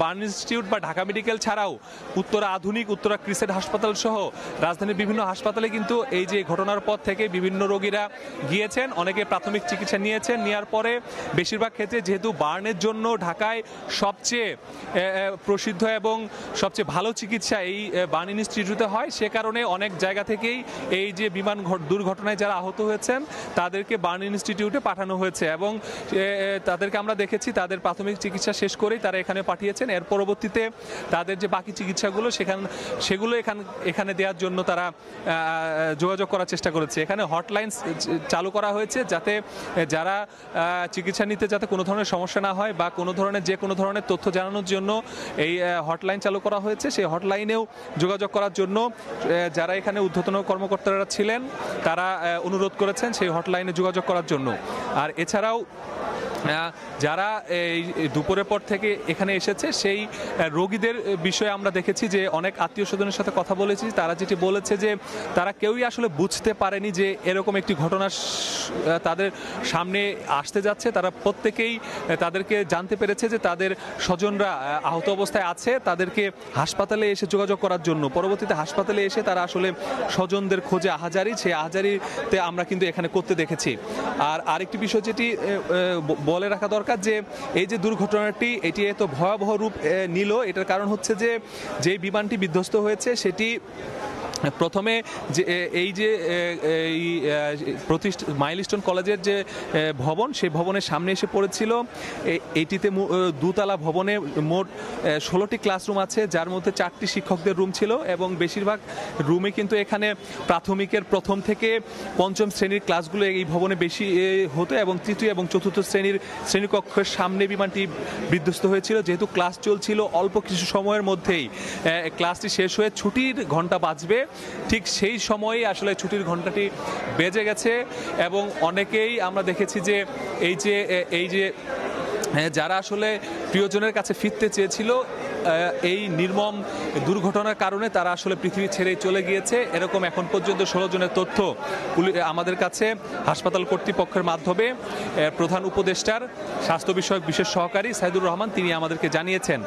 Burn institute বা Dhaka medical ছাড়াও উত্তরা আধুনিক, উত্তরা ক্রিসেন্ট হাসপাতাল সহ রাজধানীর বিভিন্ন হাসপাতালে কিন্তু এই যে ঘটনার পর থেকে বিভিন্ন রোগীরা গিয়েছেন, অনেকে প্রাথমিক চিকিৎসা নিয়েছেন। নেওয়ার পরে বেশিরভাগ ক্ষেত্রে যেহেতু বার্নের জন্য ঢাকায় সবচেয়ে প্রসিদ্ধ এবং সবচেয়ে ভালো চিকিৎসা এই বার্ন ইনস্টিটিউটে হয়, সে কারণে অনেক জায়গা থেকেই এই যে বিমান দুর্ঘটনায় যারা আহত হয়েছেন তাদেরকে বার্ন ইনস্টিটিউটে পাঠানো হয়েছে এবং তাদেরকে আমরা দেখেছি তাদের প্রাথমিক চিকিৎসা শেষ করেই তারা এখানে পাঠিয়েছেন। এর পরবর্তীতে তাদের যে বাকি চিকিৎসাগুলো সেগুলো এখানে দেওয়ার জন্য তারা যোগাযোগ করার চেষ্টা করেছে। এখানে হটলাইন চালু করা হয়েছে যাতে যারা চিকিৎসা নিতে যাতে কোনো ধরনের সমস্যা না হয় বা কোনো ধরনের তথ্য জানানোর জন্য এই হটলাইন চালু করা হয়েছে। সেই হটলাইনেও যোগাযোগ করার জন্য যারা এখানে ঊর্ধ্বতন কর্মকর্তারা ছিলেন তারা অনুরোধ করেছেন সেই হটলাইনে যোগাযোগ করার জন্য। আর এছাড়াও যারা এই দুপুরের পর থেকে এখানে এসেছে সেই রোগীদের বিষয়ে আমরা দেখেছি যে অনেক আত্মীয় স্বজনের সাথে কথা বলেছি, তারা যেটি বলেছে যে তারা কেউই আসলে বুঝতে পারেনি যে এরকম একটি ঘটনা তাদের সামনে আসতে যাচ্ছে। তারা প্রত্যেকেই তাদেরকে জানতে পেরেছে যে তাদের স্বজনরা আহত অবস্থায় আছে, তাদেরকে হাসপাতালে এসে যোগাযোগ করার জন্য। পরবর্তীতে হাসপাতালে এসে তারা আসলে স্বজনদের খোঁজে আহাজারি, সেই আহাজারিতে আমরা কিন্তু এখানে করতে দেখেছি। আর আরেকটি বিষয় যেটি বলে রাখা দরকার যে এই যে দুর্ঘটনাটি এটি এত ভয়াবহ রূপ নিল, এটার কারণ হচ্ছে যে যেই বিমানটি বিধ্বস্ত হয়েছে সেটি প্রথমে যে এই যে মাইলস্টোন কলেজের যে ভবন, সেই ভবনের সামনে এসে পড়েছিল। এইটিতে দুতলা ভবনে মোট 16টি ক্লাসরুম আছে, যার মধ্যে 4টি শিক্ষকদের রুম ছিল এবং বেশিরভাগ রুমে কিন্তু এখানে প্রাথমিকের প্রথম থেকে পঞ্চম শ্রেণীর ক্লাসগুলো এই ভবনে বেশি হতো এবং তৃতীয় এবং চতুর্থ শ্রেণীকক্ষের সামনে বিমানটি বিধ্বস্ত হয়েছিল। যেহেতু ক্লাস চলছিল, অল্প কিছু সময়ের মধ্যেই ক্লাসটি শেষ হয়ে ছুটির ঘন্টা বাজবে, ঠিক সেই সময়ে আসলে ছুটির ঘন্টাটি বেজে গেছে এবং অনেকেই আমরা দেখেছি যে এই যে যারা আসলে প্রিয়জনের কাছে ফিরতে চেয়েছিল এই নির্মম দুর্ঘটনার কারণে তারা আসলে পৃথিবী ছেড়েই চলে গিয়েছে। এরকম এখন পর্যন্ত 16 জনের তথ্য আমাদের কাছে হাসপাতাল কর্তৃপক্ষের মাধ্যমে প্রধান উপদেষ্টার স্বাস্থ্য বিষয়ক বিশেষ সহকারী সাইদুর রহমান তিনি আমাদেরকে জানিয়েছেন।